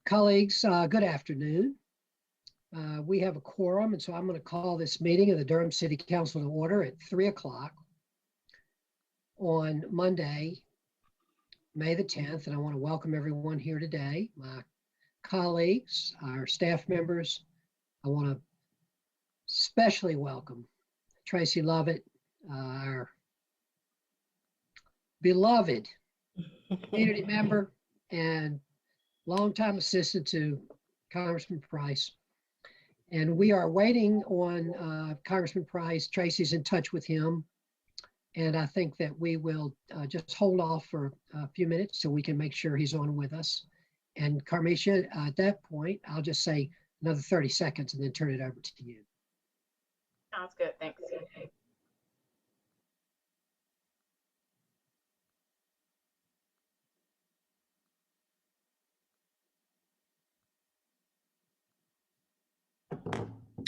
Colleagues, good afternoon. We have a quorum, and so I'm going to call this meeting of the Durham City Council to order at 3 o'clock on Monday, May the 10th, and I want to welcome everyone here today, my colleagues, our staff members. I want to especially welcome Tracy Lovett, our beloved community member and longtime assistant to Congressman Price. And we are waiting on Congressman Price. Tracy's in touch with him. And I think that we will just hold off for a few minutes so we can make sure he's on with us. And Carmisha, at that point, I'll just say another 30 seconds and then turn it over to you. Sounds good, thanks.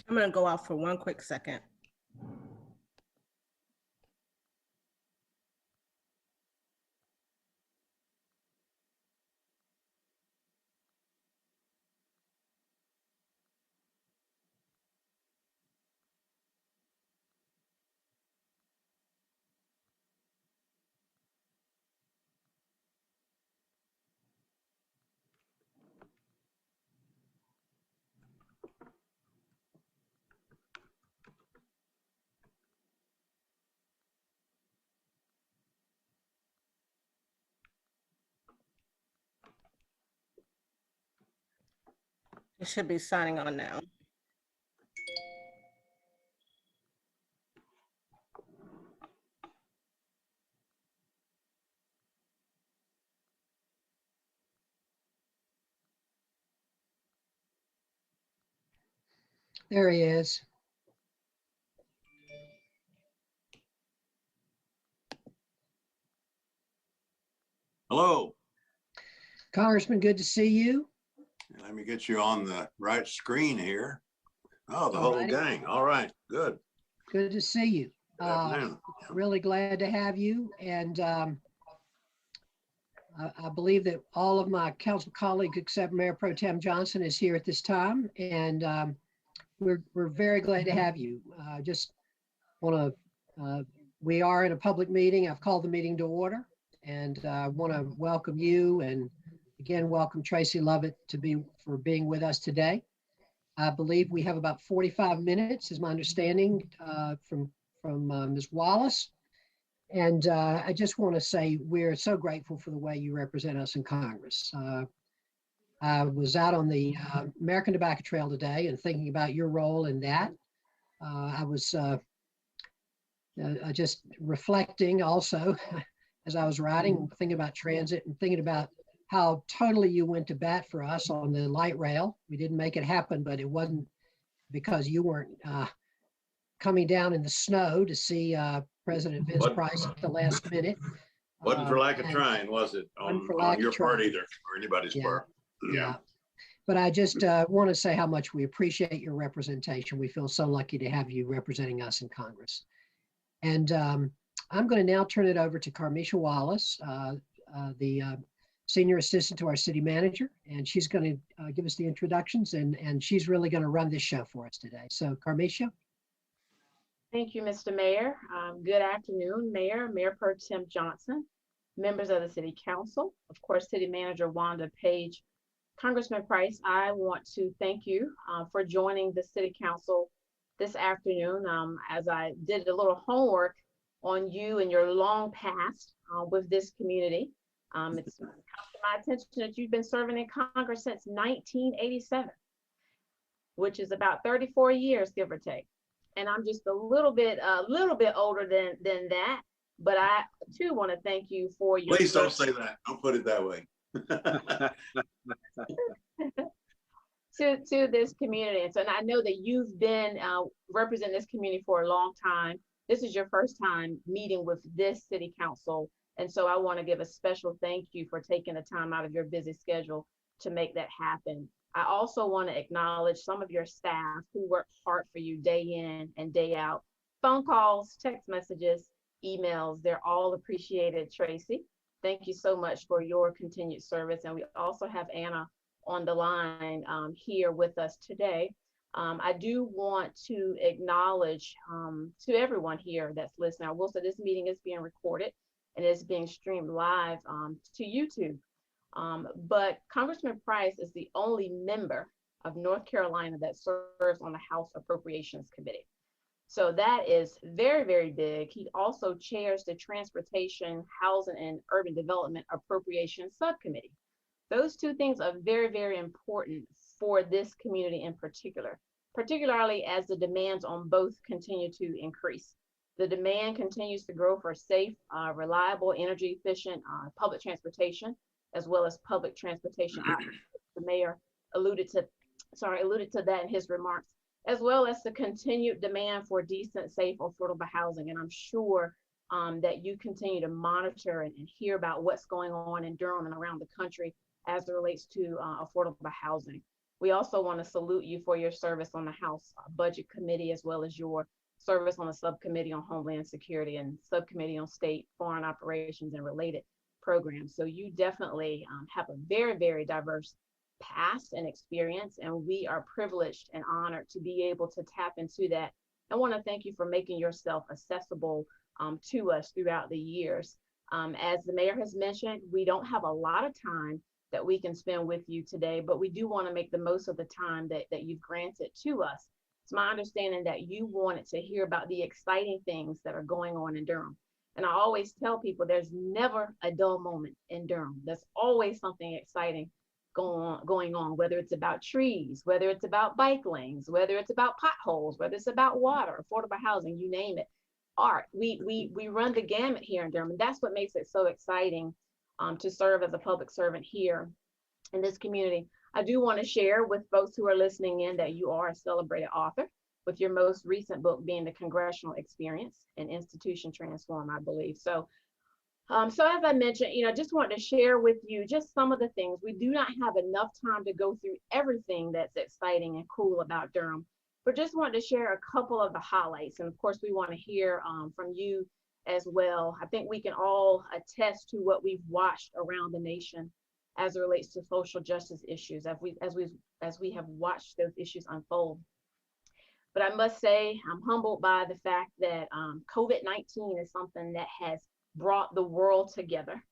I'm going to go out for one quick second. You should be signing on now. There he is. Hello. Congressman, good to see you. Let me get you on the right screen here. Oh, the whole Alrighty. gang. All right, good. Good to see you. Good afternoon. Really glad to have you. And I believe that all of my council colleagues except Mayor Pro Tem Johnson is here at this time. And we're very glad to have you. Just want to, we are in a public meeting. I've called the meeting to order and want to welcome you and again, welcome Tracy Lovett for being with us today. I believe we have about 45 minutes is my understanding from Ms. Wallace. And I just want to say we're so grateful for the way you represent us in Congress. I was out on the American Tobacco Trail today and thinking about your role in that. I was just reflecting also as I was riding, thinking about transit and thinking about how totally you went to bat for us on the light rail. We didn't make it happen, but it wasn't because you weren't coming down in the snow to see President Vince Price at the last minute. Wasn't for lack of trying, was it? On your part either, or anybody's part. Yeah. But I just want to say how much we appreciate your representation. We feel so lucky to have you representing us in Congress. And I'm going to now turn it over to Carmisha Wallace, the Senior Assistant to our City Manager, and she's going to give us the introductions, and she's really going to run this show for us today. So, Carmisha. Thank you, Mr. Mayor. Good afternoon, Mayor Pro Tem Johnson, members of the City Council, of course, City Manager Wanda Page, Congressman Price. I want to thank you for joining the City Council this afternoon. As I did a little homework on you and your long past with this community. It's come to my attention that you've been serving in Congress since 1987, which is about 34 years, give or take. And I'm just a little bit older than that, but I too want to thank you for your. Please don't say that. Don't put it that way. to this community, and so I know that you've been representing this community for a long time. This is your first time meeting with this City Council. And so I want to give a special thank you for taking the time out of your busy schedule to make that happen. I also want to acknowledge some of your staff who work hard for you day in and day out. Phone calls, text messages, emails, they're all appreciated, Tracy. Thank you so much for your continued service. And we also have Anna on the line here with us today. I do want to acknowledge to everyone here that's listening. I will say this meeting is being recorded and is being streamed live to YouTube. But Congressman Price is the only member of North Carolina that serves on the House Appropriations Committee. So that is very, very big. He also chairs the Transportation, Housing, and Urban Development Appropriations Subcommittee. Those two things are very, very important for this community in particular, particularly as the demands on both continue to increase. The demand continues to grow for safe, reliable, energy efficient public transportation, as well as public transportation options. The mayor alluded to that in his remarks, as well as the continued demand for decent, safe, affordable housing. And I'm sure that you continue to monitor and hear about what's going on in Durham and around the country as it relates to affordable housing. We also want to salute you for your service on the House Budget Committee, as well as your service on the Subcommittee on Homeland Security and Subcommittee on State, Foreign Operations, and related programs. So you definitely have a very, very diverse past and experience, and we are privileged and honored to be able to tap into that. I want to thank you for making yourself accessible to us throughout the years. As the mayor has mentioned, we don't have a lot of time that we can spend with you today, but we do want to make the most of the time that you've granted to us. It's my understanding that you wanted to hear about the exciting things that are going on in Durham. And I always tell people there's never a dull moment in Durham. There's always something exciting going on, whether it's about trees, whether it's about bike lanes, whether it's about potholes, whether it's about water, affordable housing, you name it, art. We run the gamut here in Durham, and that's what makes it so exciting to serve as a public servant here in this community. I do want to share with folks who are listening in that you are a celebrated author, with your most recent book being The Congressional Experience, an Institution Transformed, I believe. So as I mentioned, just wanted to share with you just some of the things. We do not have enough time to go through everything that's exciting and cool about Durham, but just wanted to share a couple of the highlights. And of course, we want to hear from you as well. I think we can all attest to what we've watched around the nation as it relates to social justice issues, as we have watched those issues unfold. But I must say, I'm humbled by the fact that COVID-19 is something that has brought the world together.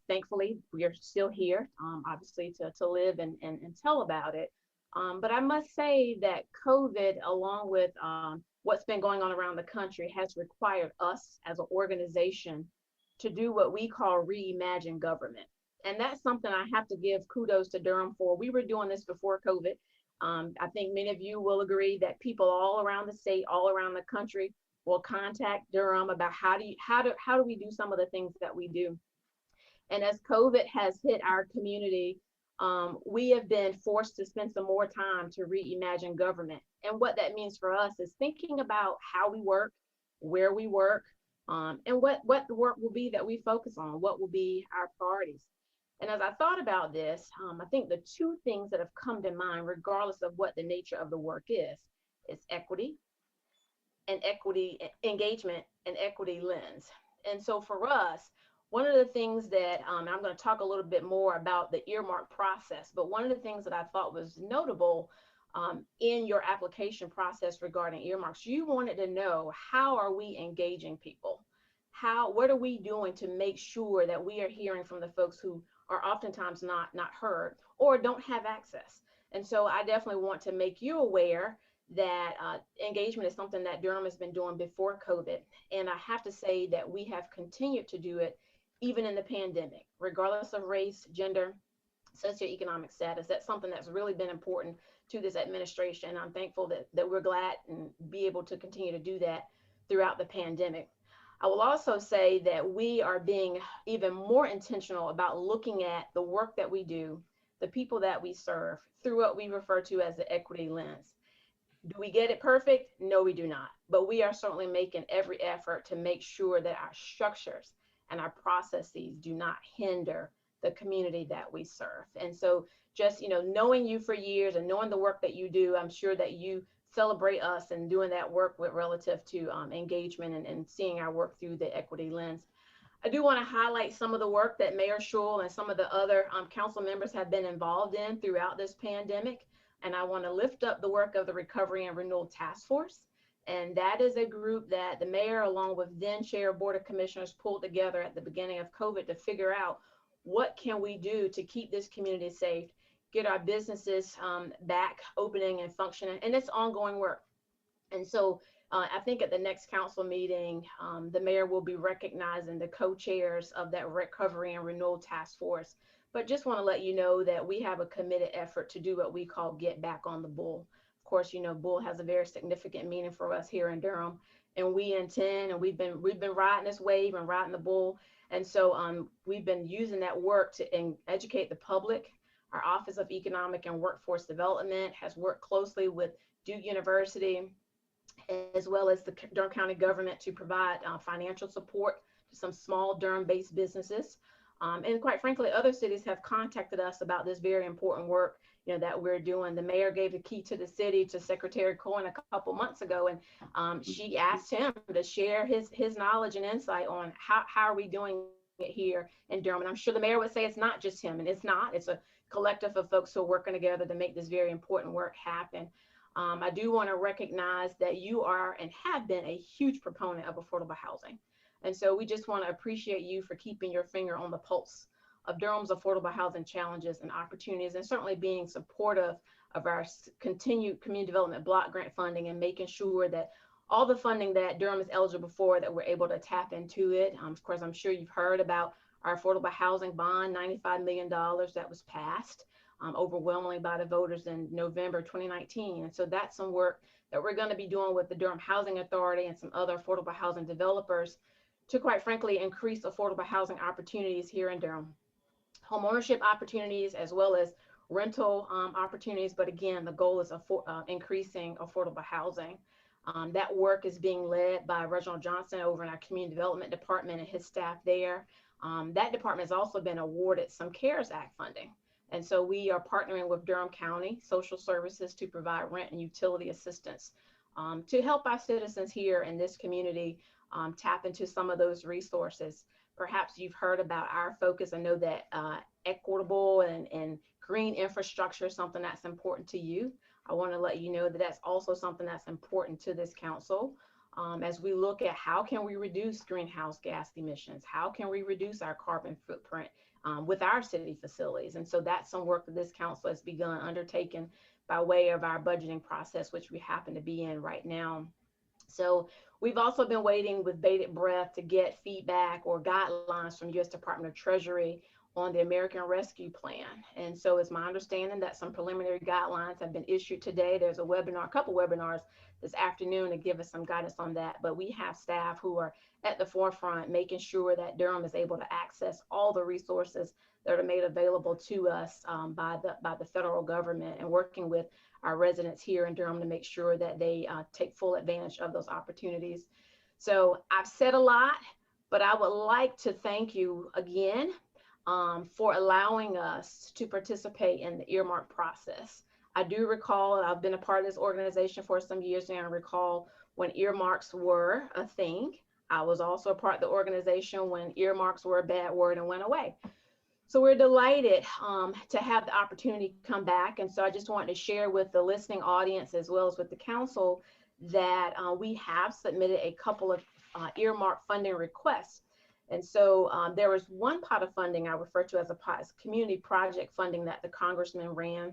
Thankfully, we are still here, obviously, to live and tell about it. But I must say that COVID, along with what's been going on around the country, has required us as an organization to do what we call Reimagine Government. And that's something I have to give kudos to Durham for. We were doing this before COVID. I think many of you will agree that people all around the state, all around the country, will contact Durham about how do we do some of the things that we do. And as COVID has hit our community, we have been forced to spend some more time to reimagine government. And what that means for us is thinking about how we work, where we work, and what the work will be that we focus on, what will be our priorities. And as I thought about this, I think the two things that have come to mind, regardless of what the nature of the work is equity and equity engagement and equity lens. And so for us, one of the things that, I'm going to talk a little bit more about the earmark process, but one of the things that I thought was notable in your application process regarding earmarks, you wanted to know, how are we engaging people? What are we doing to make sure that we are hearing from the folks who are oftentimes not heard or don't have access? And so I definitely want to make you aware that engagement is something that Durham has been doing before COVID. And I have to say that we have continued to do it even in the pandemic, regardless of race, gender, socioeconomic status. That's something that's really been important to this administration. I'm thankful that we're glad and be able to continue to do that throughout the pandemic. I will also say that we are being even more intentional about looking at the work that we do, the people that we serve, through what we refer to as the equity lens. Do we get it perfect? No, we do not. But we are certainly making every effort to make sure that our structures and our processes do not hinder the community that we serve. And so just, knowing you for years and knowing the work that you do, I'm sure that you celebrate us and doing that work with relative to engagement and seeing our work through the equity lens. I do want to highlight some of the work that Mayor Schul and some of the other council members have been involved in throughout this pandemic. And I want to lift up the work of the Recovery and Renewal Task Force. And that is a group that the mayor, along with then Chair Board of Commissioners, pulled together at the beginning of COVID to figure out what can we do to keep this community safe, get our businesses back opening and functioning. And it's ongoing work. And so I think at the next council meeting, the mayor will be recognizing the co-chairs of that Recovery and Renewal Task Force. But just want to let you know that we have a committed effort to do what we call get back on the bull. Of course, you know, bull has a very significant meaning for us here in Durham, and we intend, and we've been riding this wave and riding the bull. And so we've been using that work to educate the public. Our Office of Economic and Workforce Development has worked closely with Duke University, as well as the Durham County government, to provide financial support to some small Durham-based businesses. And quite frankly, other cities have contacted us about this very important work, you know, that we're doing. The mayor gave the key to the city to Secretary Cohen a couple months ago, and she asked him to share his knowledge and insight on how are we doing it here in Durham. And I'm sure the mayor would say it's not just him, and it's not. It's a collective of folks who are working together to make this very important work happen. I do want to recognize that you are and have been a huge proponent of affordable housing. And so we just want to appreciate you for keeping your finger on the pulse of Durham's affordable housing challenges and opportunities, and certainly being supportive of our continued community development block grant funding and making sure that all the funding that Durham is eligible for, that we're able to tap into it. Of course, I'm sure you've heard about our affordable housing bond, $95 million that was passed overwhelmingly by the voters in November 2019. And so that's some work that we're going to be doing with the Durham Housing Authority and some other affordable housing developers to, quite frankly, increase affordable housing opportunities here in Durham. Home ownership opportunities as well as rental opportunities. But again, the goal is increasing affordable housing. That work is being led by Reginald Johnson over in our Community Development Department and his staff there. That department has also been awarded some CARES Act funding. And so we are partnering with Durham County Social Services to provide rent and utility assistance to help our citizens here in this community tap into some of those resources. Perhaps you've heard about our focus. I know that equitable and green infrastructure is something that's important to you. I want to let you know that that's also something that's important to this council. As we look at how can we reduce greenhouse gas emissions, how can we reduce our carbon footprint with our city facilities. And so that's some work that this council has begun undertaking by way of our budgeting process, which we happen to be in right now. So we've also been waiting with bated breath to get feedback or guidelines from U.S. Department of Treasury on the American Rescue Plan. And so it's my understanding that some preliminary guidelines have been issued today. There's a webinar, a couple webinars this afternoon to give us some guidance on that. But we have staff who are at the forefront, making sure that Durham is able to access all the resources that are made available to us by the federal government, and working with our residents here in Durham to make sure that they take full advantage of those opportunities. So I've said a lot, but I would like to thank you again for allowing us to participate in the earmark process. I do recall, I've been a part of this organization for some years now, and recall when earmarks were a thing. I was also a part of the organization when earmarks were a bad word and went away. So we're delighted to have the opportunity to come back. And so I just wanted to share with the listening audience as well as with the council that we have submitted a couple of earmark funding requests. And so there was one pot of funding I refer to as a community project funding that the congressman ran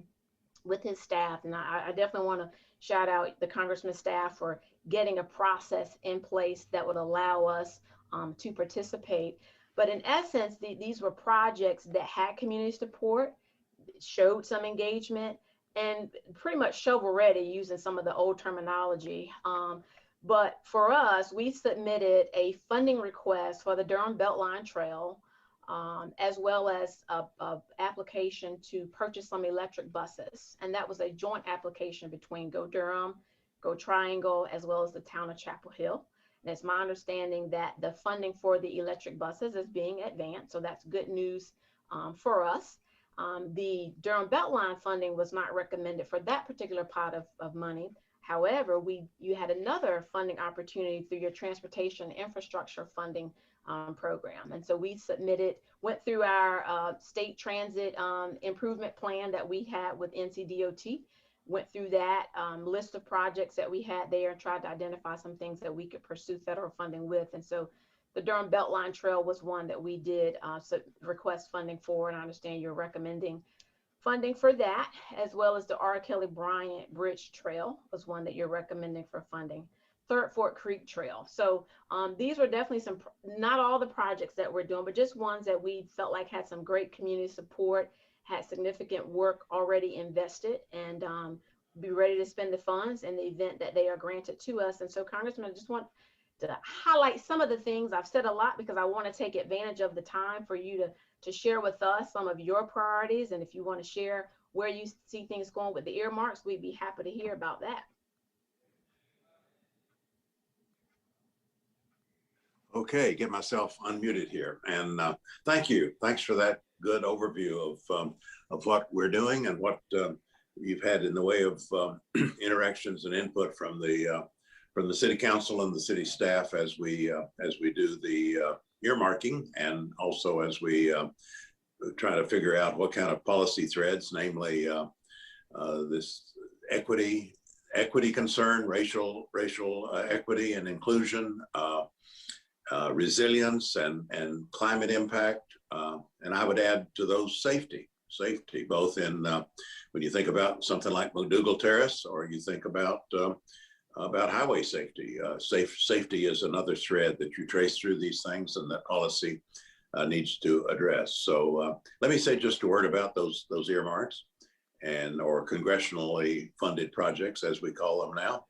with his staff. And I definitely want to shout out the congressman's staff for getting a process in place that would allow us to participate. But in essence, these were projects that had community support, showed some engagement, and pretty much shovel ready using some of the old terminology. But for us, we submitted a funding request for the Durham Beltline Trail, as well as a application to purchase some electric buses. And that was a joint application between Go Durham, Go Triangle, as well as the town of Chapel Hill. And it's my understanding that the funding for the electric buses is being advanced. So that's good news for us. The Durham Beltline funding was not recommended for that particular pot of money. However, you had another funding opportunity through your transportation infrastructure funding program. And so we went through our state transit improvement plan that we had with NCDOT, went through that list of projects that we had there and tried to identify some things that we could pursue federal funding with. And so the Durham Beltline Trail was one that we did request funding for, and I understand you're recommending funding for that, as well as the R. Kelly Bryant Bridge Trail was one that you're recommending for funding. Third Fort Creek Trail. So these were definitely not all the projects that we're doing, but just ones that we felt like had some great community support, had significant work already invested, and be ready to spend the funds in the event that they are granted to us. And so, Congressman, I just want to highlight some of the things. I've said a lot because I want to take advantage of the time for you to share with us some of your priorities. And if you want to share where you see things going with the earmarks, we'd be happy to hear about that. Okay, get myself unmuted here. And thank you. Thanks for that good overview of what we're doing and what you've had in the way of interactions and input from the city council and the city staff as we do the earmarking, and also as we try to figure out what kind of policy threads, namely this equity concern, racial equity and inclusion, resilience and climate impact, and I would add to those safety, both in when you think about something like McDougal Terrace, or you think about highway safety. Safety is another thread that you trace through these things, and that policy needs to address. So let me say just a word about those earmarks or congressionally funded projects, as we call them now.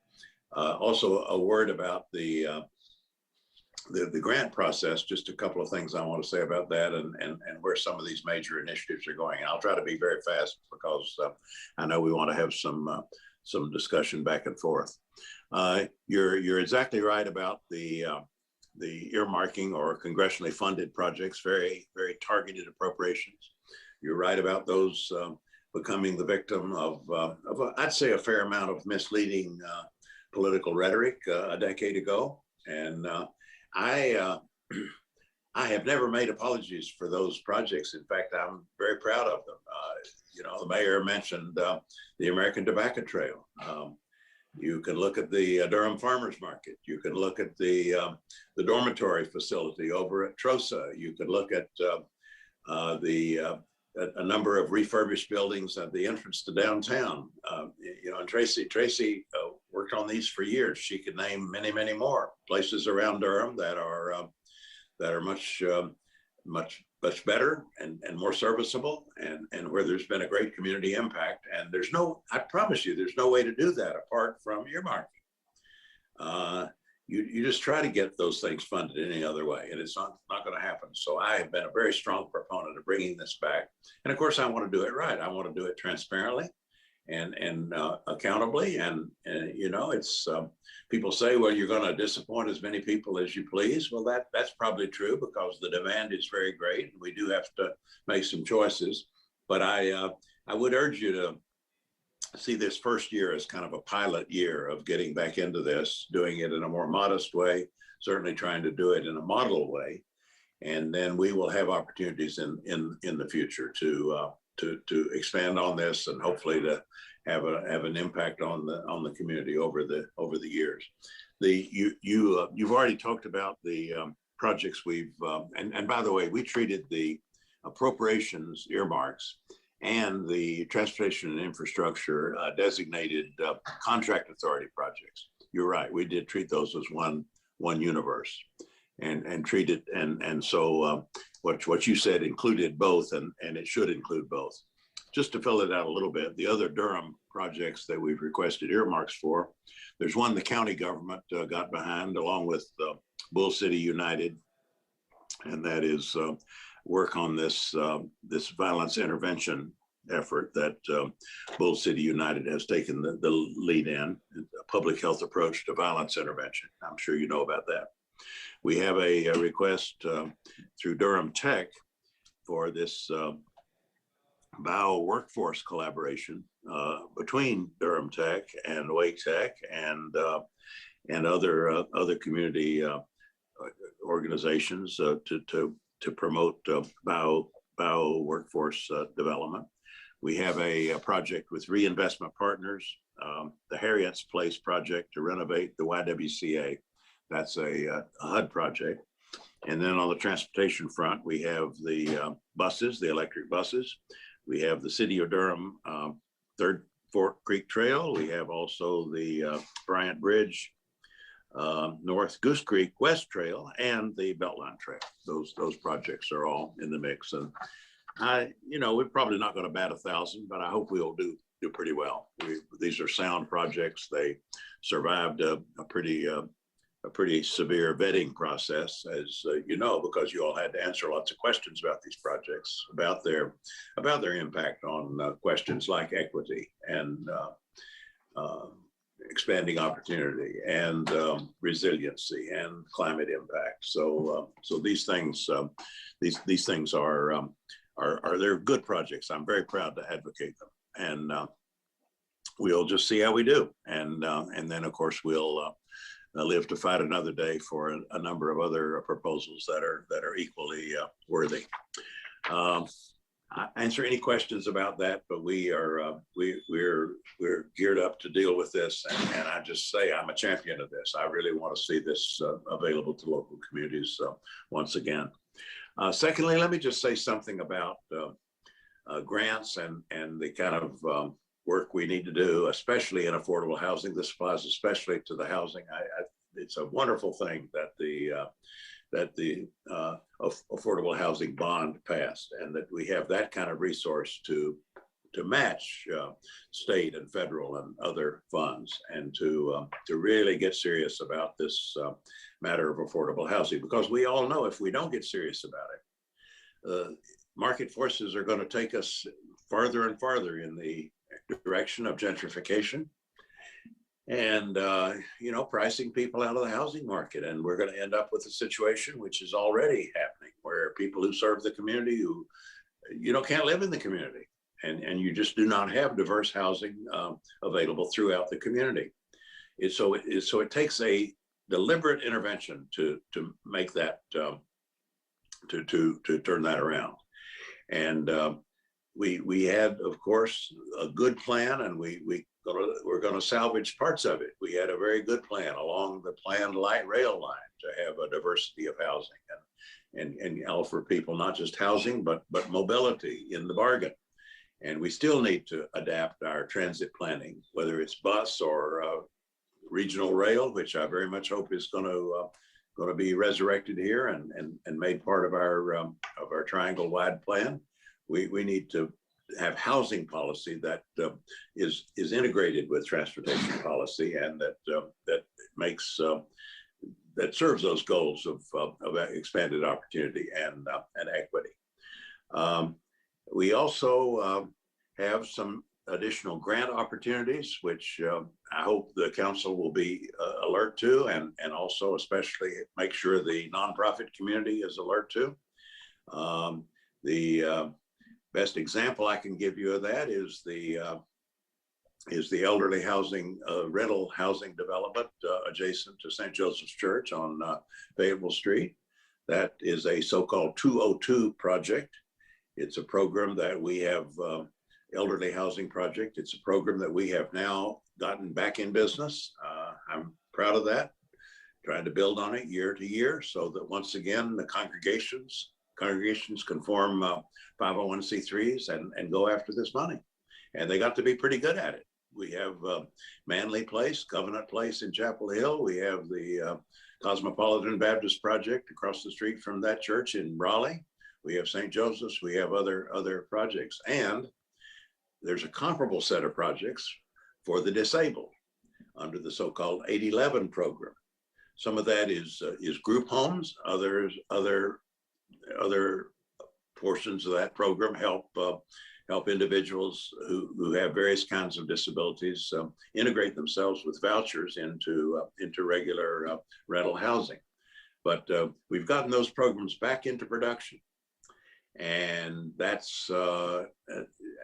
Also a word about the grant process, just a couple of things I want to say about that, and where some of these major initiatives are going. And I'll try to be very fast because I know we want to have some discussion back and forth. You're exactly right about the earmarking or congressionally funded projects, very, very targeted appropriations. You're right about those becoming the victim of I'd say a fair amount of misleading political rhetoric a decade ago. And I have never made apologies for those projects. In fact, I'm very proud of them. You know, the mayor mentioned the American Tobacco Trail. You can look at the Durham Farmers Market. You can look at the dormitory facility over at Trosa. You could look at a number of refurbished buildings at the entrance to downtown. You know, and Tracy worked on these for years. She could name many, many more places around Durham that are much better and more serviceable, and where there's been a great community impact. And I promise you, there's no way to do that apart from earmarking. You just try to get those things funded any other way, and it's not going to happen. So I have been a very strong proponent of bringing this back. And of course, I want to do it right. I want to do it transparently and accountably. And you know, it's people say, well, you're going to disappoint as many people as you please. Well, that's probably true, because the demand is very great. We do have to make some choices. But I would urge you to see this first year as kind of a pilot year of getting back into this, doing it in a more modest way, certainly trying to do it in a model way. And then we will have opportunities in the future to expand on this, and hopefully to have an impact on the community over the years. You've already talked about the projects we've and by the way, we treated the appropriations earmarks and the transportation and infrastructure designated contract authority projects. You're right, we did treat those as one universe, and treat it, and so what you said included both, and it should include both. Just to fill it out a little bit, the other Durham projects that we've requested earmarks for, there's one the county government got behind, along with Bull City United, and that is work on this violence intervention effort that Bull City United has taken the lead in, a public health approach to violence intervention. I'm sure you know about that. We have a request through Durham Tech for this bio workforce collaboration between Durham Tech and Wake Tech and other community organizations to promote bio workforce development. We have a project with Reinvestment Partners, the Harriet's Place project to renovate the YWCA. That's a HUD project. And then on the transportation front, we have the buses, the electric buses. We have the City of Durham Third Fork Creek Trail. We have also the Bryant Bridge, North Goose Creek West Trail, and the Beltline Trail. Those projects are all in the mix. And we're probably not going to bat 1,000, but I hope we'll do pretty well. These are sound projects. They survived a pretty severe vetting process, as you know, because you all had to answer lots of questions about these projects, about their impact on questions like equity and expanding opportunity and resiliency and climate impact. So these things are they're good projects. I'm very proud to advocate them, and we'll just see how we do. And then of course we'll live to fight another day for a number of other proposals that are equally worthy. Answer any questions about that, but we're geared up to deal with this. And I just say I'm a champion of this. I really want to see this available to local communities once again. Secondly, let me just say something about grants and the kind of work we need to do, especially in affordable housing. This applies especially to the housing. It's a wonderful thing that the affordable housing bond passed, and that we have that kind of resource to match state and federal and other funds, and to really get serious about this matter of affordable housing, because we all know if we don't get serious about it, market forces are going to take us farther and farther in the direction of gentrification and pricing people out of the housing market. And we're going to end up with a situation which is already happening, where people who serve the community who can't live in the community, and you just do not have diverse housing available throughout the community. So it takes a deliberate intervention to make that to turn that around. And we had, of course, a good plan, and we're going to salvage parts of it. We had a very good plan along the planned light rail line to have a diversity of housing and offer people not just housing, but mobility in the bargain. And we still need to adapt our transit planning, whether it's bus or regional rail, which I very much hope is going to be resurrected here and made part of our triangle-wide plan. We need to have housing policy that is integrated with transportation policy, and that makes that serves those goals of expanded opportunity and equity. We also have some additional grant opportunities, which I hope the council will be alert to, and also especially make sure the nonprofit community is alert to. The best example I can give you of that is the elderly housing, rental housing development adjacent to St. Joseph's Church on Fayetteville Street. That is a so-called 202 project. It's a program that we have, elderly housing project. It's a program that we have now gotten back in business. I'm proud of that, trying to build on it year to year, so that once again, the congregations can form 501c3s and go after this money. And they got to be pretty good at it. We have Manley Place, Covenant Place in Chapel Hill. We have the Cosmopolitan Baptist Project across the street from that church in Raleigh. We have St. Joseph's. We have other projects. And there's a comparable set of projects for the disabled under the so-called 811 program. Some of that is group homes. Other portions of that program help individuals who have various kinds of disabilities integrate themselves with vouchers into regular rental housing. But we've gotten those programs back into production, and that's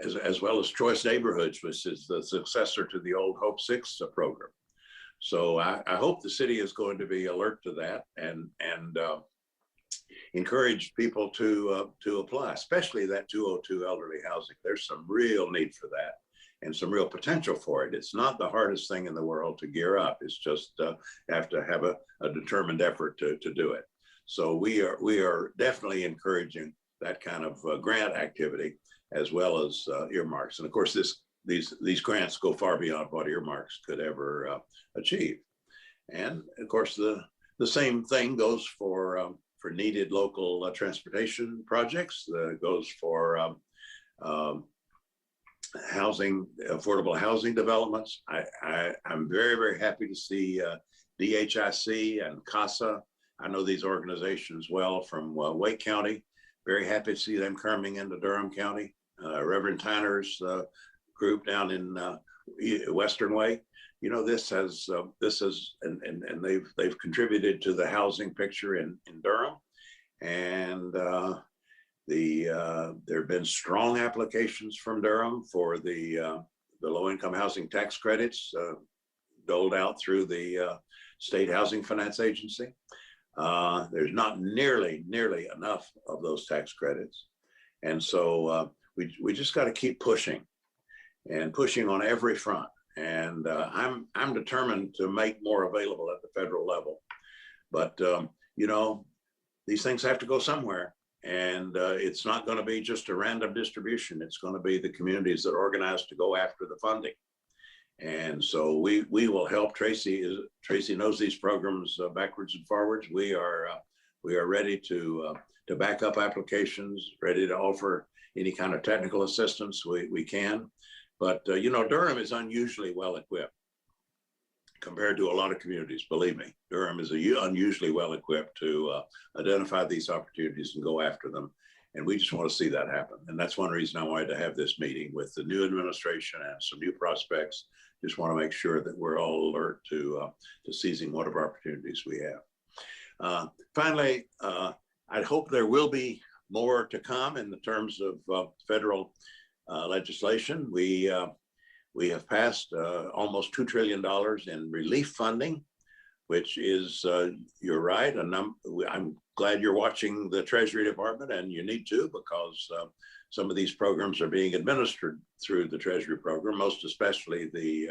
as well as Choice Neighborhoods, which is the successor to the old Hope 6 program. So I hope the city is going to be alert to that and encourage people to apply, especially that 202 elderly housing. There's some real need for that and some real potential for it. It's not the hardest thing in the world to gear up. It's just have to have a determined effort to do it. So we are definitely encouraging that kind of grant activity as well as earmarks. And of course, these grants go far beyond what earmarks could ever achieve. And of course, the same thing goes for needed local transportation projects. Goes for housing, affordable housing developments. I'm very, very happy to see DHIC and CASA. I know these organizations well from Wake County. Very happy to see them coming into Durham County. Reverend Tyner's group down in Western Wake. You know, this has and they've contributed to the housing picture in Durham, and there have been strong applications from Durham for the low-income housing tax credits doled out through the State Housing Finance Agency. There's not nearly enough of those tax credits, and so we just got to keep pushing and pushing on every front. And I'm determined to make more available at the federal level, but you know, these things have to go somewhere. And it's not going to be just a random distribution. It's going to be the communities that are organized to go after the funding. And so we will help. Tracy knows these programs backwards and forwards. We are ready to back up applications, ready to offer any kind of technical assistance we can. But you know, Durham is unusually well equipped compared to a lot of communities. Believe me, Durham is unusually well equipped to identify these opportunities and go after them. And we just want to see that happen. And that's one reason I wanted to have this meeting with the new administration and some new prospects. Just want to make sure that we're all alert to seizing whatever opportunities we have. Finally, I hope there will be more to come in the terms of federal legislation. We have passed almost $2 trillion in relief funding, which is, you're right, I'm glad you're watching the Treasury Department, and you need to, because some of these programs are being administered through the Treasury program, most especially the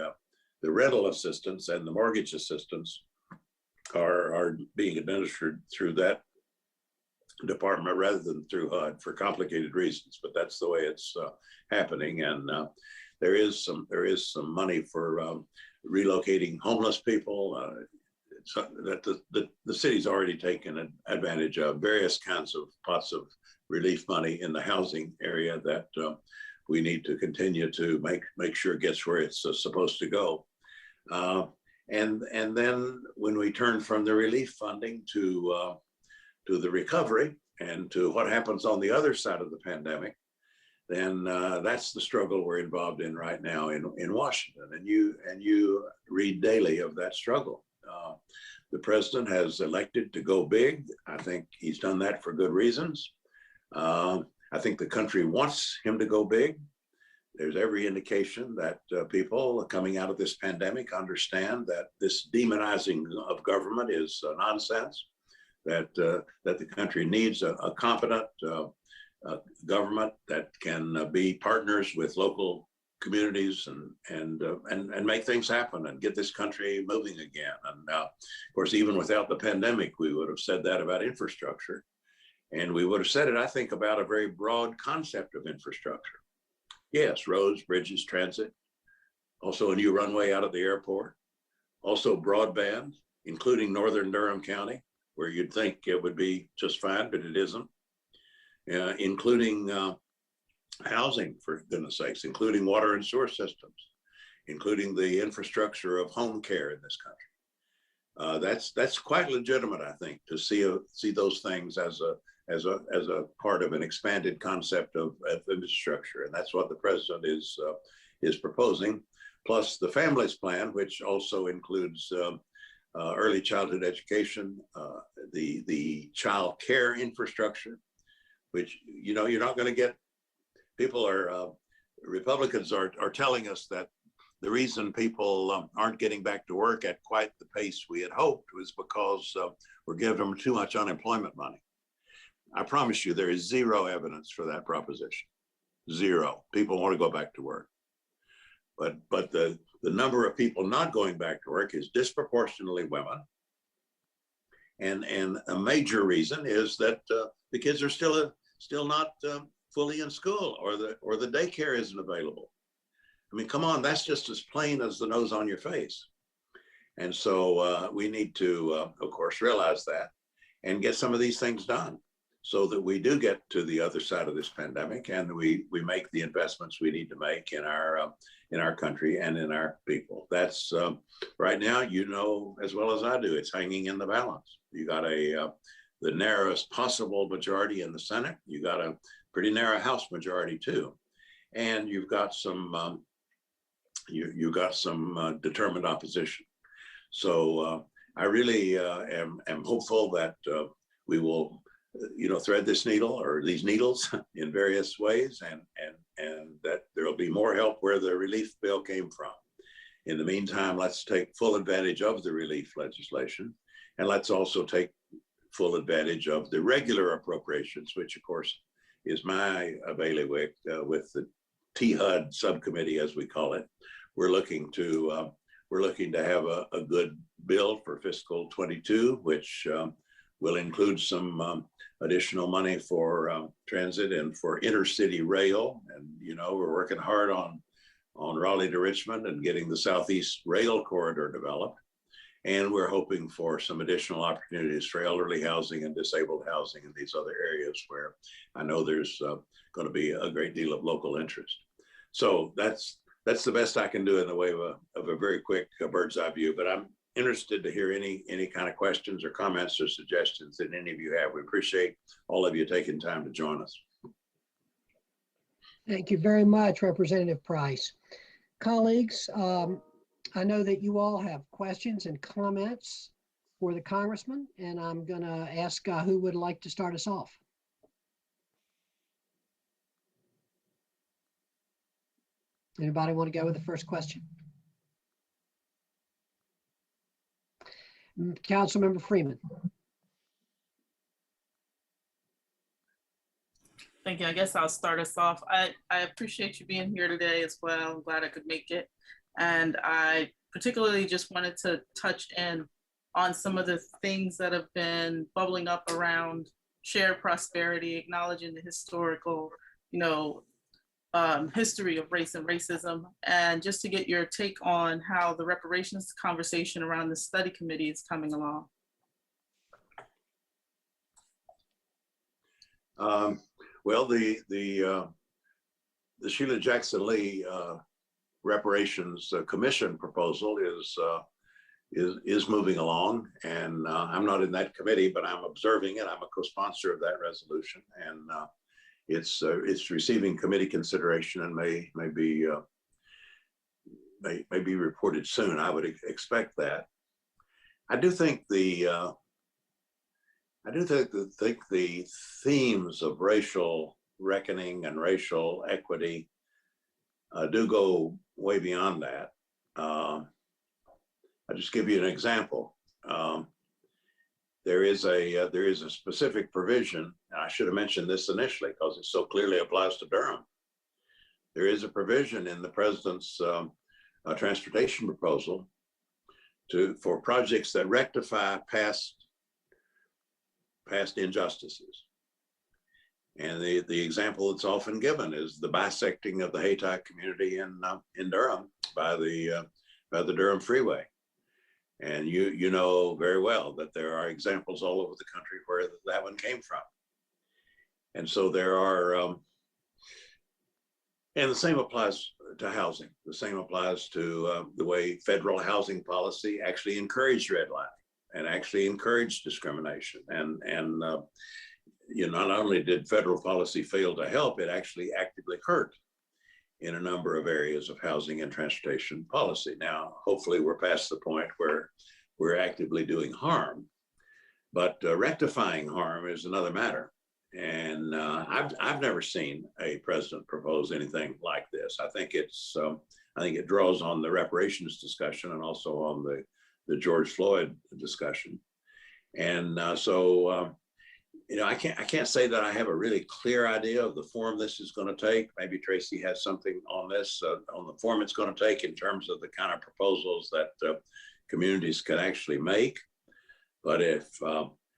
rental assistance and the mortgage assistance are being administered through that department rather than through HUD for complicated reasons, but that's the way it's happening. And there is some money for relocating homeless people that the city's already taken advantage of. Various kinds of pots of relief money in the housing area that we need to continue to make sure it gets where it's supposed to go. And then when we turn from the relief funding to the recovery and to what happens on the other side of the pandemic, then that's the struggle we're involved in right now in Washington. And you read daily of that struggle. The president has elected to go big. I think he's done that for good reasons. I think the country wants him to go big. There's every indication that people coming out of this pandemic understand that this demonizing of government is nonsense. That the country needs a competent government that can be partners with local communities and make things happen and get this country moving again. And of course, even without the pandemic, we would have said that about infrastructure, and we would have said it, I think, about a very broad concept of infrastructure. Yes, roads, bridges, transit, also a new runway out of the airport, also broadband, including northern Durham County, where you'd think it would be just fine, but it isn't. Including housing, for goodness sakes, including water and sewer systems, including the infrastructure of home care in this country. That's quite legitimate, I think, to see those things as a part of an expanded concept of infrastructure, and that's what the president is proposing. Plus the Families Plan, which also includes early childhood education, the child care infrastructure, which, you know, you're not going to get. Republicans are telling us that the reason people aren't getting back to work at quite the pace we had hoped was because we're giving them too much unemployment money. I promise you, there is zero evidence for that proposition. Zero. People want to go back to work. But the number of people not going back to work is disproportionately women. And a major reason is that the kids are still not fully in school, or the daycare isn't available. I mean, come on, that's just as plain as the nose on your face. And so we need to, of course, realize that and get some of these things done so that we do get to the other side of this pandemic, and we make the investments we need to make in our country and in our people. That's right now, you know as well as I do, it's hanging in the balance. You got the narrowest possible majority in the Senate. You got a pretty narrow House majority too, and you've got some determined opposition. So I really am hopeful that we will, thread this needle or these needles in various ways, and that there will be more help where the relief bill came from. In the meantime, let's take full advantage of the relief legislation, and let's also take full advantage of the regular appropriations, which of course is my bailiwick with the THUD subcommittee, as we call it. We're looking to have a good bill for fiscal 22, which will include some additional money for transit and for intercity rail. And we're working hard on Raleigh to Richmond and getting the Southeast Rail Corridor developed. And we're hoping for some additional opportunities for elderly housing and disabled housing in these other areas where I know there's going to be a great deal of local interest. So that's the best I can do in the way of a very quick bird's eye view, but I'm interested to hear any kind of questions or comments or suggestions that any of you have. We appreciate all of you taking time to join us. Thank you very much, Representative Price. Colleagues, I know that you all have questions and comments for the Congressman, and I'm going to ask who would like to start us off. Anybody want to go with the first question? Councilmember Freeman. Thank you. I guess I'll start us off. I appreciate you being here today as well. I'm glad I could make it. And I particularly just wanted to touch in on some of the things that have been bubbling up around shared prosperity, acknowledging the historical, history of race and racism, and just to get your take on how the reparations conversation around the study committee is coming along. Well, the Sheila Jackson Lee reparations commission proposal is moving along, and I'm not in that committee, but I'm observing it. I'm a co-sponsor of that resolution, and it's receiving committee consideration and may be reported soon. I would expect that. I do think the themes of racial reckoning and racial equity do go way beyond that. I'll just give you an example. There is a specific provision, and I should have mentioned this initially because it so clearly applies to Durham. There is a provision in the president's transportation proposal for projects that rectify past injustices. And the example that's often given is the bisecting of the Hayti community in Durham by the Durham Freeway. And you know very well that there are examples all over the country where that one came from. And so there are, and the same applies to housing. The same applies to the way federal housing policy actually encouraged redlining and actually encouraged discrimination. And not only did federal policy fail to help, it actually actively hurt in a number of areas of housing and transportation policy. Now, hopefully we're past the point where we're actively doing harm, but rectifying harm is another matter. And I've never seen a president propose anything like this. I think it draws on the reparations discussion and also on the George Floyd discussion. And so I can't say that I have a really clear idea of the form this is going to take. Maybe Tracy has something on this, on the form it's going to take in terms of the kind of proposals that communities can actually make. But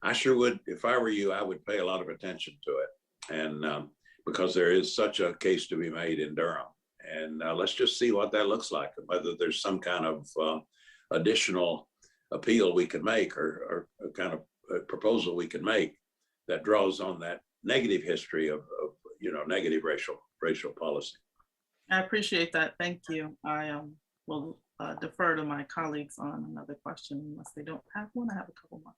I sure would, if I were you, I would pay a lot of attention to it. And because there is such a case to be made in Durham. And let's just see what that looks like, whether there's some kind of additional appeal we can make, or a kind of a proposal we can make that draws on that negative history of negative racial policy. I appreciate that. Thank you. I will defer to my colleagues on another question unless they don't have one. I have a couple more.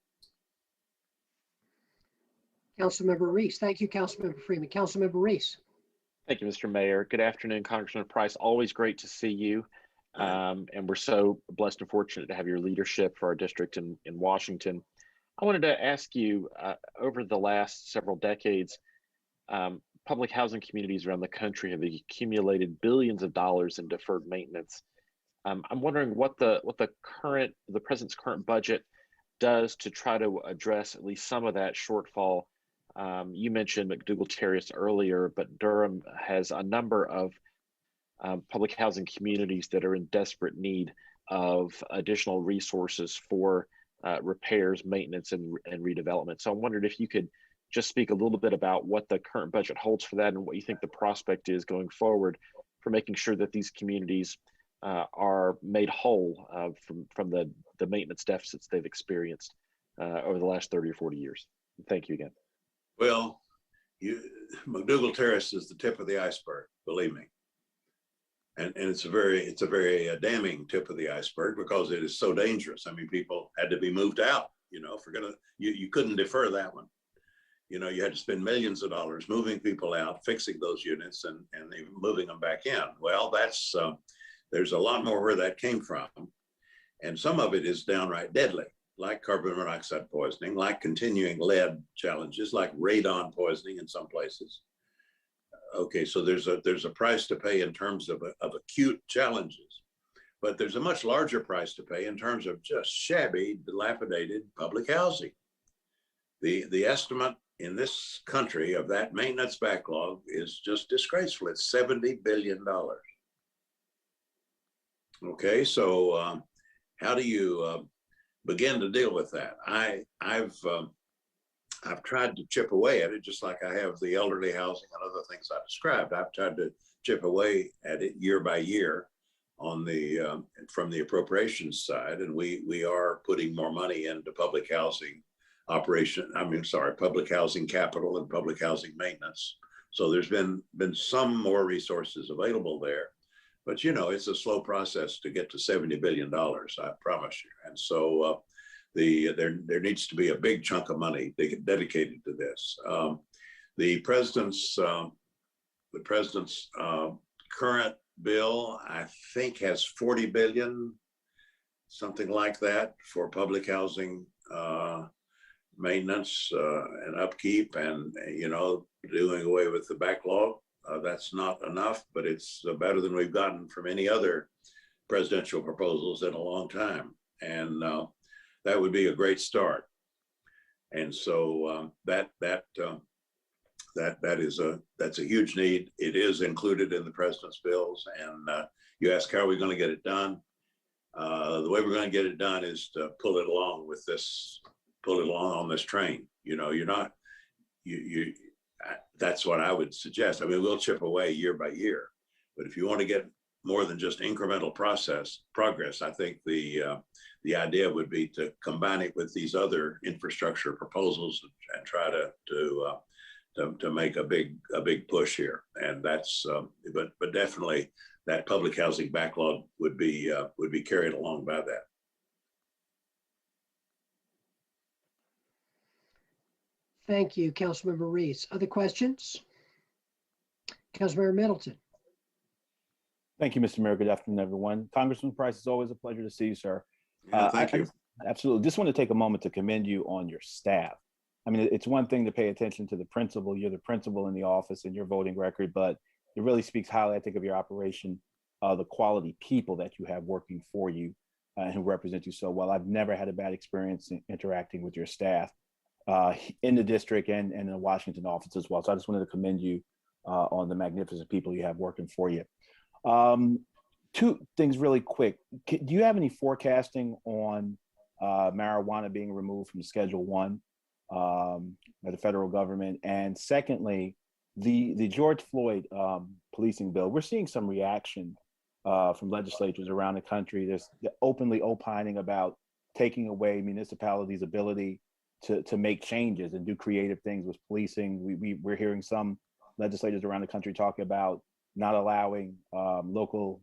Councilmember Reese. Thank you, Councilmember Freeman. Councilmember Reese. Thank you, Mr. Mayor. Good afternoon, Congressman Price. Always great to see you. And we're so blessed and fortunate to have your leadership for our district in Washington. I wanted to ask you, over the last several decades, public housing communities around the country have accumulated billions of dollars in deferred maintenance. I'm wondering what the president's current budget does to try to address at least some of that shortfall. You mentioned McDougall Terrace earlier, but Durham has a number of public housing communities that are in desperate need of additional resources for repairs, maintenance, and redevelopment. So I wondered if you could just speak a little bit about what the current budget holds for that and what you think the prospect is going forward for making sure that these communities are made whole from the maintenance deficits they've experienced over the last 30 or 40 years. Thank you again. Well, McDougall Terrace is the tip of the iceberg, believe me. And it's a very damning tip of the iceberg because it is so dangerous. I mean, people had to be moved out, you couldn't defer that one. You had to spend millions of dollars moving people out, fixing those units and moving them back in. Well, there's a lot more where that came from. And some of it is downright deadly, like carbon monoxide poisoning, like continuing lead challenges, like radon poisoning in some places. Okay, so there's a price to pay in terms of acute challenges, but there's a much larger price to pay in terms of just shabby, dilapidated public housing. The estimate in this country of that maintenance backlog is just disgraceful. It's $70 billion. Okay, so how do you begin to deal with that? I've tried to chip away at it, just like I have the elderly housing and other things I described. I've tried to chip away at it year by year on from the appropriations side, and we are putting more money into public housing public housing capital and public housing maintenance. So there's been some more resources available there, but it's a slow process to get to $70 billion, I promise you. And so there needs to be a big chunk of money dedicated to this. The president's current bill, I think, has $40 billion, something like that, for public housing maintenance and upkeep, and doing away with the backlog. That's not enough, but it's better than we've gotten from any other presidential proposals in a long time, and that would be a great start. And so that's a huge need. It is included in the president's bills, and you ask how are we going to get it done? The way we're going to get it done is to pull it along on this train. That's what I would suggest. I mean, we'll chip away year by year, but if you want to get more than just incremental progress, I think the idea would be to combine it with these other infrastructure proposals and try to make a big push here. And that's but definitely that public housing backlog would be carried along by that. Thank you, Councilmember Reese. Other questions? Councilmember Middleton. Thank you, Mr. Mayor. Good afternoon, everyone. Congressman Price, it's always a pleasure to see you, sir. Thank you. Absolutely. Just want to take a moment to commend you on your staff. I mean, it's one thing to pay attention to the principal. You're the principal in the office and your voting record, but it really speaks highly, I think, of your operation, the quality people that you have working for you and who represent you so well. I've never had a bad experience in interacting with your staff. in the district and in the Washington office as well. So I just wanted to commend you on the magnificent people you have working for you. Two things really quick. Do you have any forecasting on marijuana being removed from Schedule 1 by the federal government? And secondly, the George Floyd policing bill, we're seeing some reaction from legislatures around the country. There's openly opining about taking away municipalities' ability to make changes and do creative things with policing. We're hearing some legislators around the country talking about not allowing local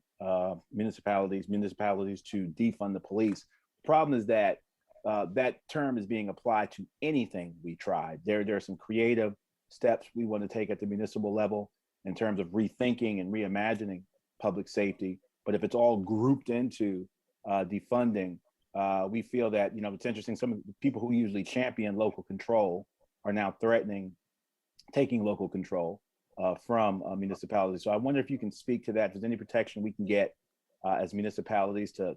municipalities to defund the police. The problem is that that term is being applied to anything we try. There are some creative steps we want to take at the municipal level in terms of rethinking and reimagining public safety. But if it's all grouped into defunding, we feel that, it's interesting. Some of the people who usually champion local control are now threatening taking local control from municipalities. So I wonder if you can speak to that. If there's any protection we can get as municipalities to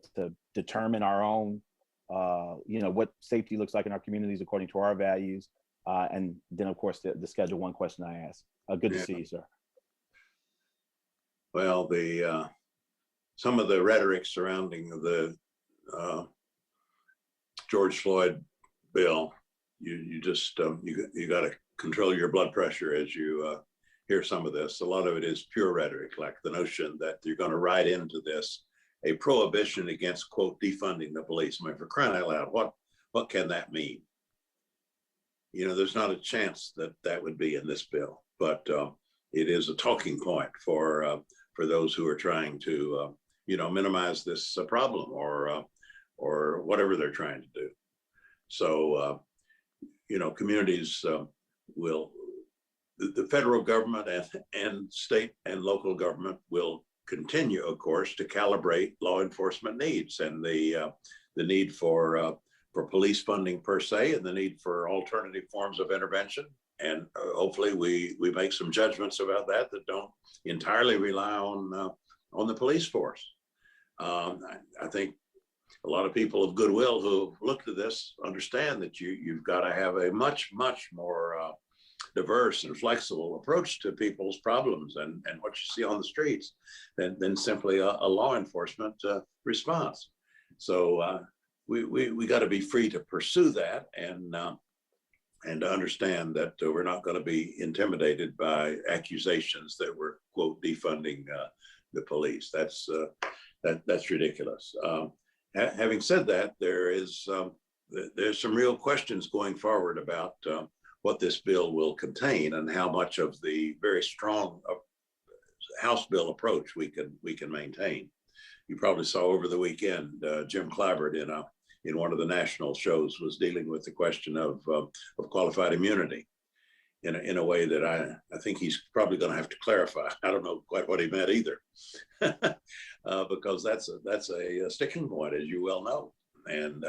determine our own, what safety looks like in our communities according to our values. And then, of course, the Schedule 1 question I asked. Good to see you, sir. Well, some of the rhetoric surrounding the George Floyd bill, you just you got to control your blood pressure as you hear some of this. A lot of it is pure rhetoric, like the notion that you're going to write into this a prohibition against, quote, defunding the police. I mean, for crying out loud, what can that mean? There's not a chance that that would be in this bill, but it is a talking point for those who are trying to, minimize this problem or whatever they're trying to do. So, communities will, the federal government and state and local government will continue, of course, to calibrate law enforcement needs and the need for police funding per se, and the need for alternative forms of intervention. And hopefully we make some judgments about that don't entirely rely on the police force. I think a lot of people of goodwill who looked at this understand that you've got to have a much, much more diverse and flexible approach to people's problems and what you see on the streets than simply a law enforcement response. So we got to be free to pursue that and to understand that we're not going to be intimidated by accusations that we're, quote, defunding the police. That's ridiculous. Having said that, there's some real questions going forward about what this bill will contain and how much of the very strong House bill approach we can maintain. You probably saw over the weekend, Jim Clyburn in one of the national shows was dealing with the question of qualified immunity in a way that I think he's probably going to have to clarify. I don't know quite what he meant either, because that's a sticking point, as you well know, and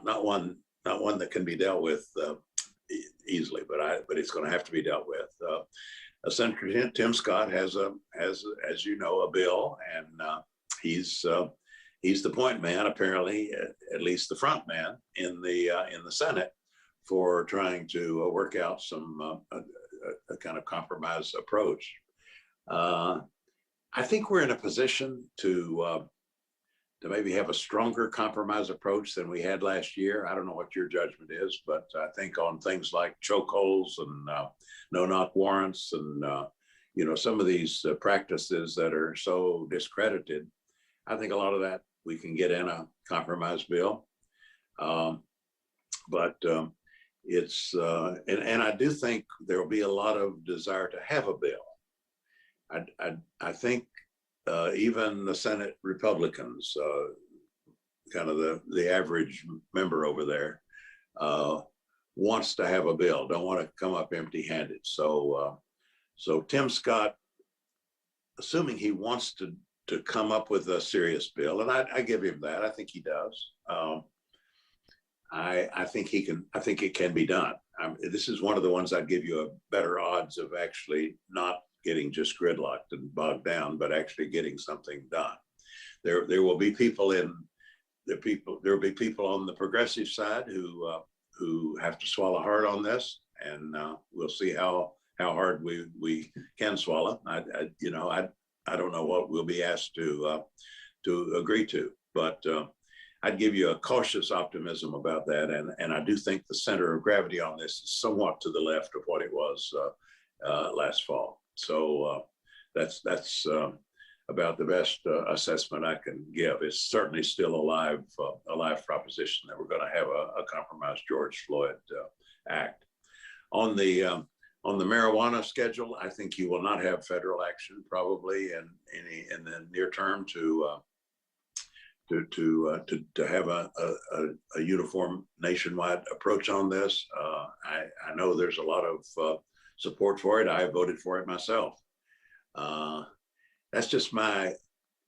not one that can be dealt with easily, but it's going to have to be dealt with. Senator Tim Scott has, as you know, a bill, and he's the point man, apparently, at least the front man in the Senate, for trying to work out some a kind of compromise approach. I think we're in a position to maybe have a stronger compromise approach than we had last year. I don't know what your judgment is, but I think on things like chokeholds and no-knock warrants and some of these practices that are so discredited, I think a lot of that we can get in a compromise bill. But it's and I do think there will be a lot of desire to have a bill. I think even the Senate Republicans, kind of the average member over there, wants to have a bill, don't want to come up empty-handed. So Tim Scott, assuming he wants to come up with a serious bill, and I give him that. I think he does. I think he can. I think it can be done. This is one of the ones I'd give you a better odds of actually not getting just gridlocked and bogged down, but actually getting something done. There will be people there will be people on the progressive side who who have to swallow hard on this, and we'll see how hard we can swallow. I don't know what we'll be asked to agree to, but I'd give you a cautious optimism about that. And I do think the center of gravity on this is somewhat to the left of what it was last fall. So that's about the best assessment I can give. It's certainly still a live proposition that we're going to have a compromised George Floyd Act. On the marijuana schedule, I think you will not have federal action probably in the near term to have a uniform nationwide approach on this. I know there's a lot of support for it. I voted for it myself. That's just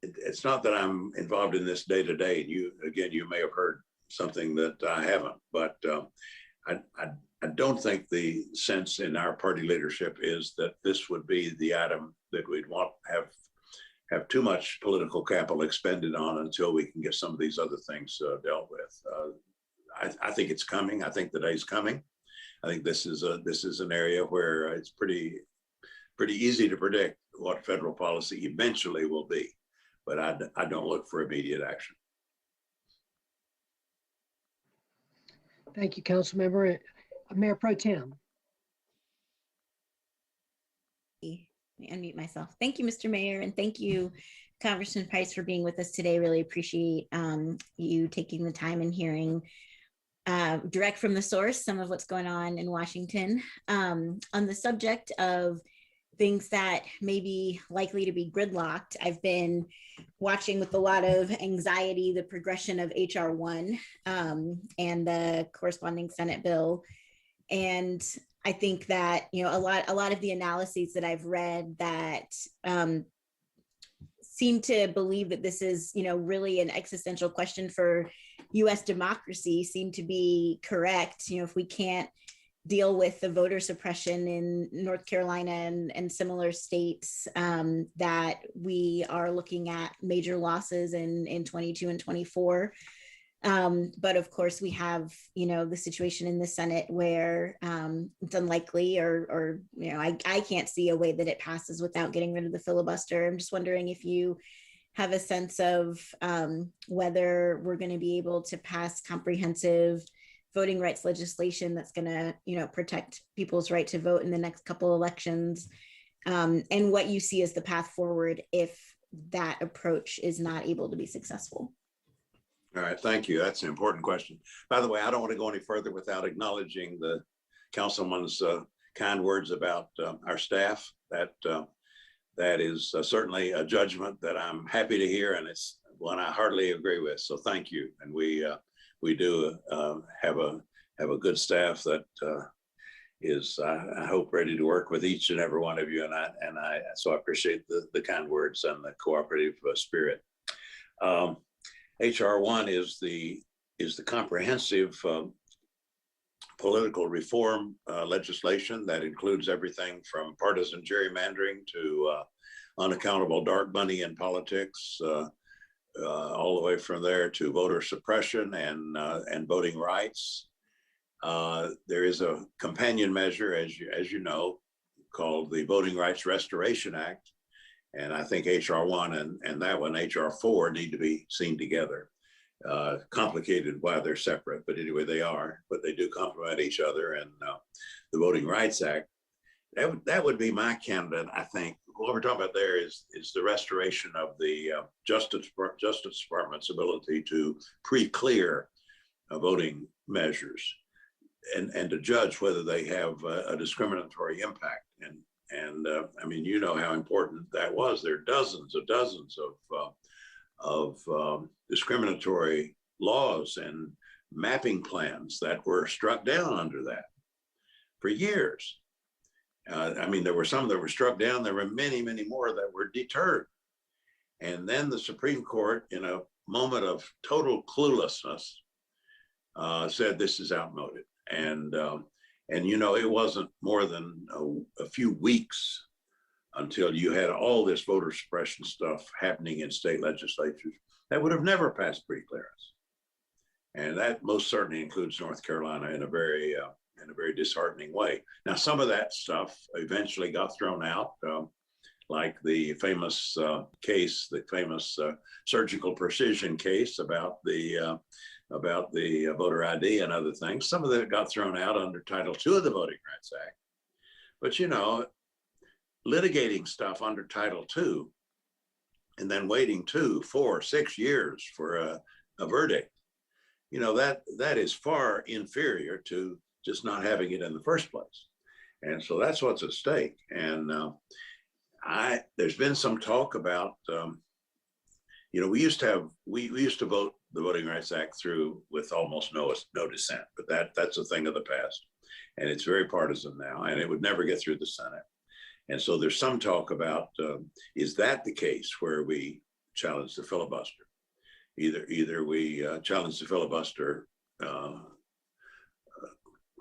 it's not that I'm involved in this day to day. You may have heard something that I haven't, but I don't think the sense in our party leadership is that this would be the item that we'd want have too much political capital expended on until we can get some of these other things dealt with. I think it's coming. I think the day's coming. I think this is an area where it's pretty easy to predict what federal policy eventually will be, but I don't look for immediate action. Thank you, Councilmember. Mayor Pro Tem. Let me unmute myself. Thank you, Mr. Mayor, and thank you, Congressman Price, for being with us today. Really appreciate you taking the time and hearing direct from the source some of what's going on in Washington. On the subject of things that may be likely to be gridlocked, I've been watching with a lot of anxiety the progression of HR 1 and the corresponding Senate bill. And I think that, a lot of the analyses that I've read that seem to believe that this is, really an existential question for US democracy seem to be correct. If we can't deal with the voter suppression in North Carolina and similar states, that we are looking at major losses in 22 and 24. But of course we have, the situation in the Senate where it's unlikely or I can't see a way that it passes without getting rid of the filibuster. I'm just wondering if you have a sense of whether we're going to be able to pass comprehensive voting rights legislation that's going to, protect people's right to vote in the next couple elections, and what you see as the path forward if that approach is not able to be successful. All right, thank you. That's an important question. By the way, I don't want to go any further without acknowledging the councilman's kind words about our staff. That is certainly a judgment that I'm happy to hear, and it's one I heartily agree with. So thank you. And we do have a good staff that is, I hope, ready to work with each and every one of you. So I appreciate the kind words and the cooperative spirit. HR 1 is the comprehensive political reform legislation that includes everything from partisan gerrymandering to unaccountable dark money in politics, all the way from there to voter suppression and voting rights. There is a companion measure, as you know, called the Voting Rights Restoration Act. And I think HR 1 and that one, HR 4, need to be seen together. Complicated why they're separate, but anyway, they are, but they do complement each other. And the Voting Rights Act, that would be my candidate. I think what we're talking about there is the restoration of the Justice Department's ability to pre-clear voting measures and to judge whether they have a discriminatory impact. And I mean, you know how important that was. There are dozens of discriminatory laws and mapping plans that were struck down under that for years. I mean, there were some that were struck down. There were many, many more that were deterred. And then the Supreme Court, in a moment of total cluelessness, said this is outmoded. And it wasn't more than a few weeks until you had all this voter suppression stuff happening in state legislatures that would have never passed pre-clearance. And that most certainly includes North Carolina in a very disheartening way. Now, some of that stuff eventually got thrown out, like the famous case, the famous surgical precision case about the voter ID and other things. Some of that got thrown out under Title II of the Voting Rights Act. But, you know, litigating stuff under Title II and then waiting 2, 4, 6 years for a verdict, you know, that is far inferior to just not having it in the first place. And so that's what's at stake. And there's been some talk about, you know, we used to vote the Voting Rights Act through with almost no dissent, but that's a thing of the past. And it's very partisan now, and it would never get through the Senate. And so there's some talk about, is that the case where we challenge the filibuster? Either we challenge the filibuster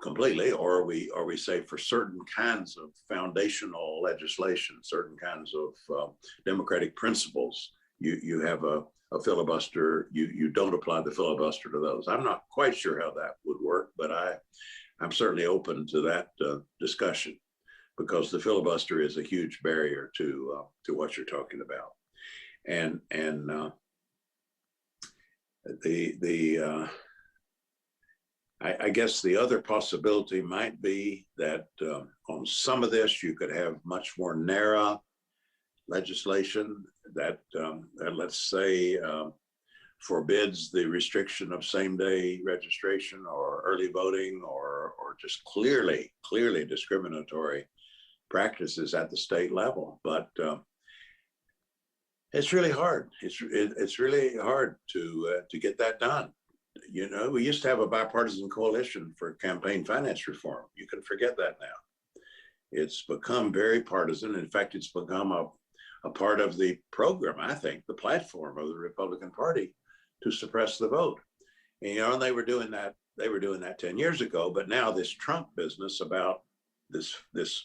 completely, or we say for certain kinds of foundational legislation, certain kinds of democratic principles, you have a filibuster, you don't apply the filibuster to those. I'm not quite sure how that would work, but I'm certainly open to that discussion, because the filibuster is a huge barrier to what you're talking about. And I guess the other possibility might be that on some of this, you could have much more narrow legislation that let's say forbids the restriction of same-day registration or early voting or just clearly discriminatory practices at the state level. But it's really hard. It's really hard to get that done. You know, we used to have a bipartisan coalition for campaign finance reform. You can forget that now. It's become very partisan. In fact, it's become a part of the program, I think, the platform of the Republican Party to suppress the vote. And, you know, and they were doing that 10 years ago, but now this Trump business about this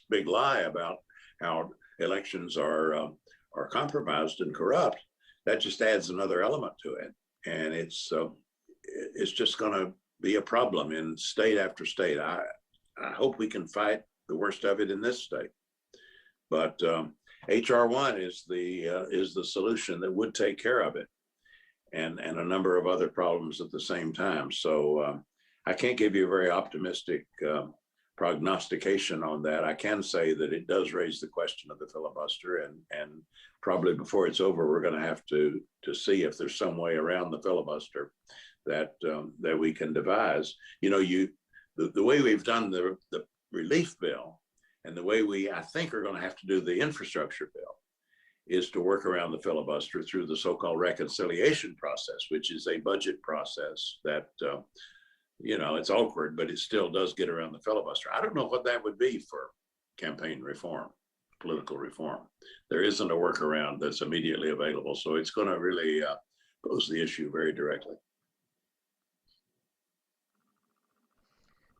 big lie about how elections are compromised and corrupt, that just adds another element to it. And it's just going to be a problem in state after state. I hope we can fight the worst of it in this state, but HR 1 is the solution that would take care of it, and a number of other problems at the same time. So I can't give you a very optimistic prognostication on that. I can say that it does raise the question of the filibuster, and probably before it's over, we're going to have to see if there's some way around the filibuster that we can devise. You know, the way we've done the relief bill, and the way we, I think, are going to have to do the infrastructure bill, is to work around the filibuster through the so-called reconciliation process, which is a budget process that, you know, it's awkward, but it still does get around the filibuster. I don't know what that would be for campaign reform, political reform. There isn't a workaround that's immediately available, so it's going to really pose the issue very directly.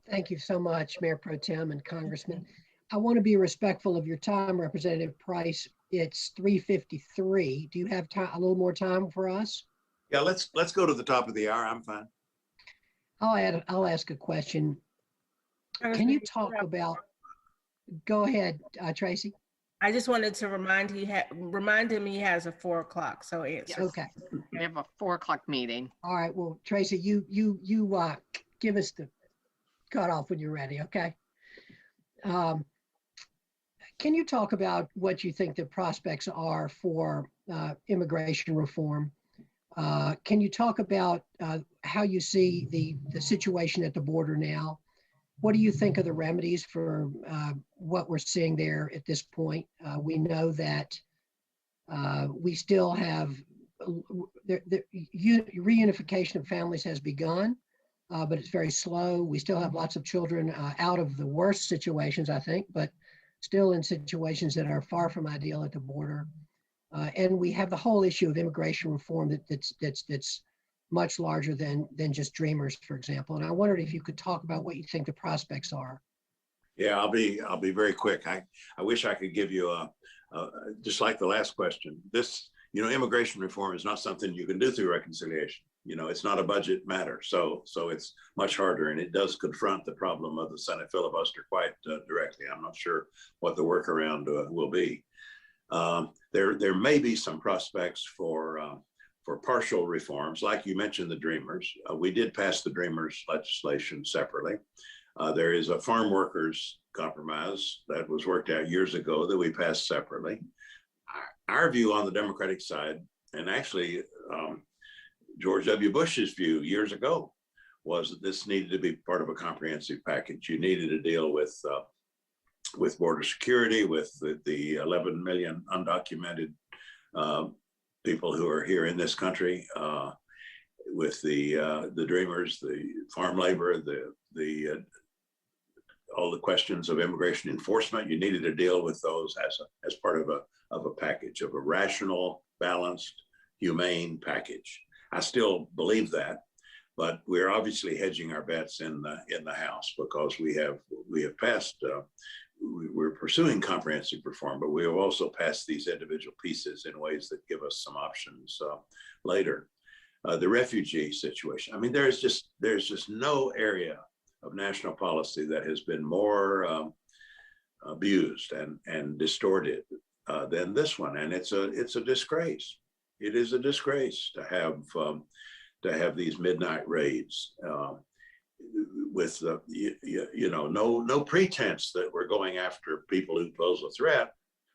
Thank you so much, Mayor Pro Tem and Congressman. I want to be respectful of your time, Representative Price. It's 3:53. Do you have time, a little more time for us? Yeah, let's go to the top of the hour. I'm fine. I'll ask a question. Can you talk about, go ahead, Tracy. I just wanted to remind him he has a 4 o'clock, so answer. Okay. We have a 4 o'clock meeting. All right. Well, Tracy, you give us the cutoff when you're ready. Okay. Can you talk about what you think the prospects are for immigration reform? Can you talk about how you see the situation at the border now? What do you think of the remedies for what we're seeing there at this point? We know that we still have the reunification of families has begun, but it's very slow. We still have lots of children out of the worst situations, I think, but still in situations that are far from ideal at the border. And we have the whole issue of immigration reform that's much larger than just Dreamers, for example. And I wondered if you could talk about what you think the prospects are. Yeah, I'll be very quick. I wish I could give you just like the last question. This immigration reform is not something you can do through reconciliation. It's not a budget matter. So it's much harder, and it does confront the problem of the Senate filibuster quite directly. I'm not sure what the workaround will be. There may be some prospects for partial reforms, like you mentioned, the Dreamers. We did pass the Dreamers legislation separately. There is a farm workers compromise that was worked out years ago that we passed separately. Our view on the Democratic side, and actually George W. Bush's view years ago, was that this needed to be part of a comprehensive package. You needed to deal with border security, with the 11 million undocumented people who are here in this country, with the Dreamers, the farm labor, all the questions of immigration enforcement. You needed to deal with those as part of a package, of a rational, balanced, humane package. I still believe that, but we're obviously hedging our bets in the House, because we have passed. We're pursuing comprehensive reform, but we have also passed these individual pieces in ways that give us some options later. The refugee situation. I mean, there's just no area of national policy that has been more abused and distorted than this one, and it's a disgrace. It is a disgrace to have these midnight raids with no pretense that we're going after people who pose a threat.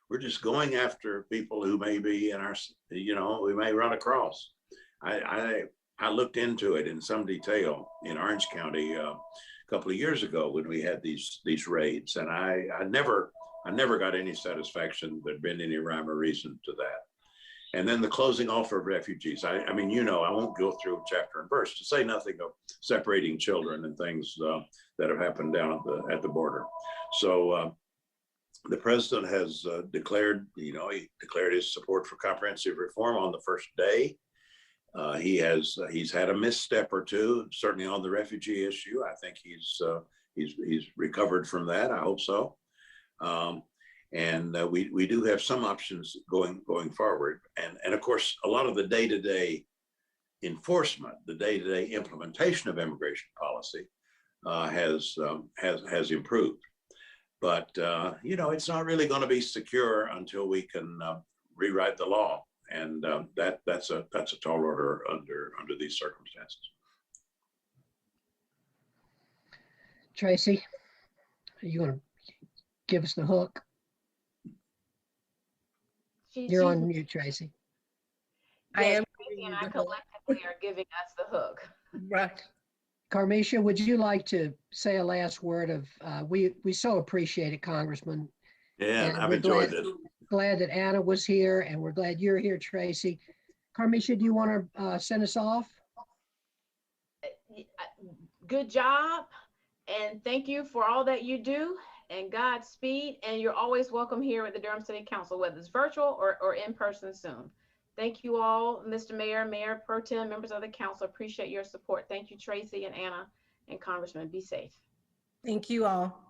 We're just going after people who may be in our, we may run across. I looked into it in some detail in Orange County a couple of years ago when we had these raids, and I never got any satisfaction there'd been any rhyme or reason to that. And then the closing off of refugees. I mean, I won't go through chapter and verse, to say nothing of separating children and things that have happened down at the border. So the president has declared, he declared his support for comprehensive reform on the first day. He's had a misstep or two, certainly on the refugee issue. I think he's recovered from that. I hope so. And we do have some options going forward. And of course, a lot of the day-to-day enforcement, the day-to-day implementation of immigration policy has improved. But it's not really going to be secure until we can rewrite the law, and that's a tall order under these circumstances. Tracy, are you going to give us the hook? You're on mute, Tracy. I am. Tracy and I collectively are giving us the hook. Right. Carmisha, would you like to say a last word of, we so appreciate it, Congressman. Yeah, and I've enjoyed it. Glad that Anna was here, and we're glad you're here, Tracy. Carmisha, do you want to send us off? Good job, and thank you for all that you do, and Godspeed, and you're always welcome here at the Durham City Council, whether it's virtual or in person soon. Thank you all, Mr. Mayor, Mayor Pro Tem, members of the council. Appreciate your support. Thank you, Tracy and Anna and Congressman. Be safe. Thank you all.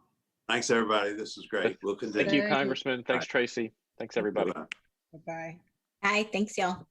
Thanks, everybody. This is great. We'll continue. Thank you, Congressman. Thanks, Tracy. Thanks, everybody. Bye-bye. Bye-bye. Hi, thanks y'all.